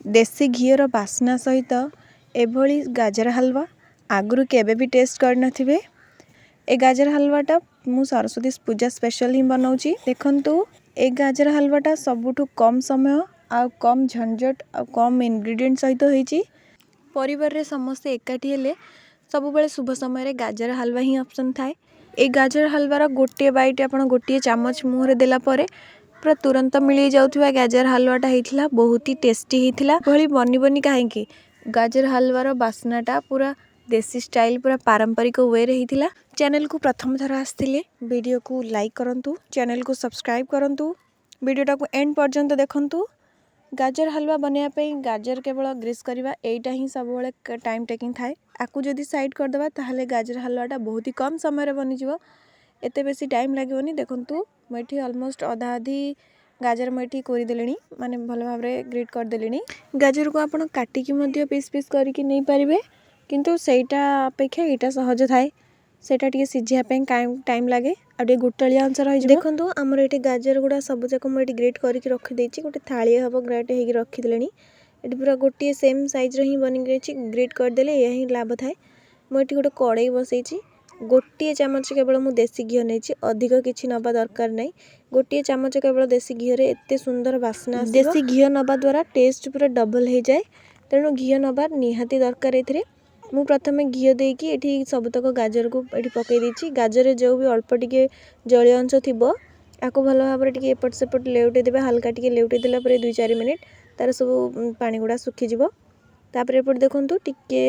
देसी घीर बास्ना सहित एभली गाजर हलवा आगु केबे भी टेस्ट करनथिबे। ए गाजर हलवाटा मु सरस्वती पूजा स्पेशल ही बनाऊँगी। देखंतु ए गाजर हलवाटा सबुठु कम समय आ कम झंझट आ कम इंग्रेडिएंट सहित होईची। परिवार रे समस्ते एकाठी हेले सबुबेले शुभ समय रे गाजर हलवा ही ऑप्शन थाए। ए गाजर हलवार गोटे बाइट आपण गोटे चामच मुँह रे देला परे पूरा तुरंत मिली जाउथुवा गाजर हलवाटा हेइथिला। बहुत ही टेस्टी हेइथिला। भली बनी बनी काहेकि गाजर हलवार बास्नाटा पूरा देसी स्टाइल पूरा पारंपरिक वे रे हेइथिला। चैनल को प्रथम थर आस्थिले वीडियो को लाइक करंतु, चैनल को सब्सक्राइब करंतु, वीडियोटा को एंड पर्यंत देखंतु। गाजर हलवा बनैया पे गाजर केवल ग्रीस करवा एटा ही सब बेले टाइम टेकिंग थाए। आकु जदि साइड कर देबा ताहले गाजर हलवाटा बहुत ही कम समय रे बनि जिवो। एते बेसी टाइम लागोनी। देखंतु मैठी ऑलमोस्ट आधा आधी गाजर मैठी कोरी देलेनी, माने भलो भाबरे ग्रेट कर देलेनी। गाजर को आपण काटी की मध्य पीस पीस करिकि नै परिबे, किंतु सेटा अपेक्षा एटा सहज थाए। सेटा टिके सिझिया पे टाइम लागे आ टिके गुटलिया अंश रहि जिवो। देखंतु हमर एठी गाजर गुडा सब जाक म एठी ग्रेट करिकि रखि देछि। गोटे थाळी हबो ग्रेट हेकि रखि देलेनी। एठी पूरा गोटे सेम साइज रे ही बनि गेछि। ग्रेट कर देले या ही लाभ थाए। म एठी गोटे कड़ाई बसैछि। गोटे चामच केवल मु देसी घी नेछि, अधिक किछि नबा दरकार नै। गोटे चामच केवल देसी घी रे एते सुंदर बास्ना आसी। देसी घी नबा द्वारा टेस्ट पूरा डबल हे जाय। तेणु घी नबा निहाती दरकार एथिरे। मु प्रथमे घी देकी एठी सबतक गाजर को एठी पकै देछि। गाजर जो भी अल्प टिके जळीय अंश थिबो आको भलो भाबरे टिके एपट सेपट लेउटे देबे। हल्का टिके लेउटे देला परे 2-4 मिनिट तार सब पानी गुडा सुखी जिवो। तापरे एपट देखंतु टिके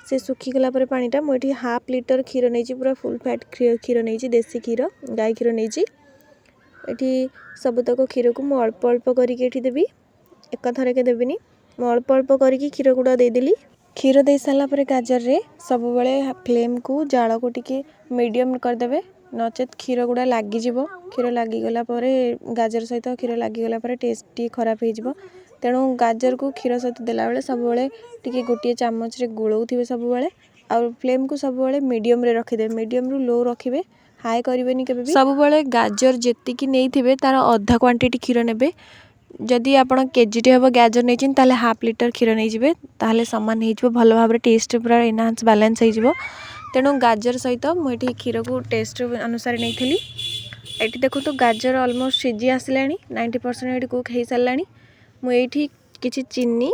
से सुखी गला परे पानीटा मु एठी हाफ लीटर खीर नेछि। पूरा फुल फैट खीर नेछि, देसी खीर गाय खीर नेछि। एठी सबतक खीर को मु अल्प अल्प करिके एठी देबी, एक थरे के देबिनी। मु अल्प अल्प करिके खीर गुडा दे देली। खीर दे साला परे गाजर रे सब बेले फ्लेम को जाळ को टिके मीडियम कर देबे, नचेत खीर गुडा लागी जिवो। खीर लागी गला परे गाजर सहित खीर लागी गला परे टेस्ट टी खराब हे जिवो। तेणु गाजर को खीर सहित देला बेले सब बेले टिके गोटे चामच रे गोळौथिबे सब बेले। आ फ्लेम को सब बेले मीडियम रे रखि देबे। मीडियम रु लो रखिबे, हाई करिवेनी केबे भी। सब बेले गाजर जेतिकी नेइथिबे तार आधा क्वांटिटी खीर नेबे। जदि आपण केजीटे हबो गाजर नै छिन ताले हाफ लीटर खीर नै जिवे, ताले समान हे जिवो। भलो भाबरे टेस्ट पूरा एनहांस बैलेंस हे जिवो। तेणु गाजर सहित मु एठी खीर को टेस्ट अनुसार नैथिली। एठी देखो तो गाजर ऑलमोस्ट सिझी आसिलानी, 90% एठी कुक हे सारलानी। मु एठी किछि चीनी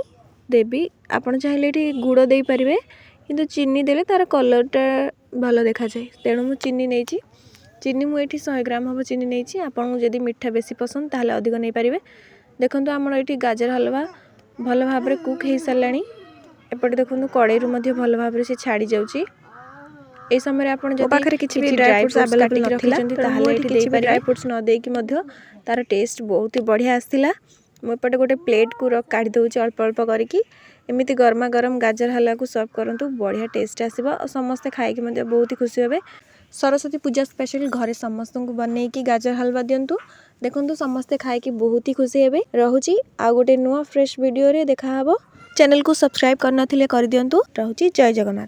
देबी। आपण चाहिले एठी गुड़ देई परिबे, किंतु चीनी देले तार कलरटा भलो देखा जाय। तेणु मु चीनी नेछि। चीनी मु एठी 100 ग्राम हबो चीनी नेछि। आपण जदि मिठा बेसी पसंद ताले अधिक नै परिबे। देखंतु हमर एठी गाजर हलवा भलो भाबरे कुक हे सारलानी। एपटे देखंतु कड़ाई रु मध्ये भलो भाबरे से छाडी जाउची। ए समय रे आपण जदि पाखरे किछि भी ड्राई फ्रूट्स अवेलेबल नथिचंती ताहाले एठी देई परिबे। ड्राई फ्रूट्स न देई कि मध्ये तार टेस्ट बहुत ही बढ़िया आस्थिला। मु एपटे गोटे प्लेट को काढी दउची अल्प अल्प करिकि। एमिति गरमा गरम गाजर हलवा को सर्व करंतु, बढ़िया टेस्ट आसीबो और समस्त खाइ कि मध्ये बहुत ही खुशी हेबे। सरस्वती पूजा स्पेशल घरे समस्त को बनै कि गाजर हलवा दियंतु। देखंतु समस्ते खाइ कि बहुत ही खुशी हेबे। रहुची आ गोटे नुवा फ्रेश वीडियो रे देखा हबो। चैनल को सब्सक्राइब करनथिले कर दियंतु। रहुची जय जगन्नाथ।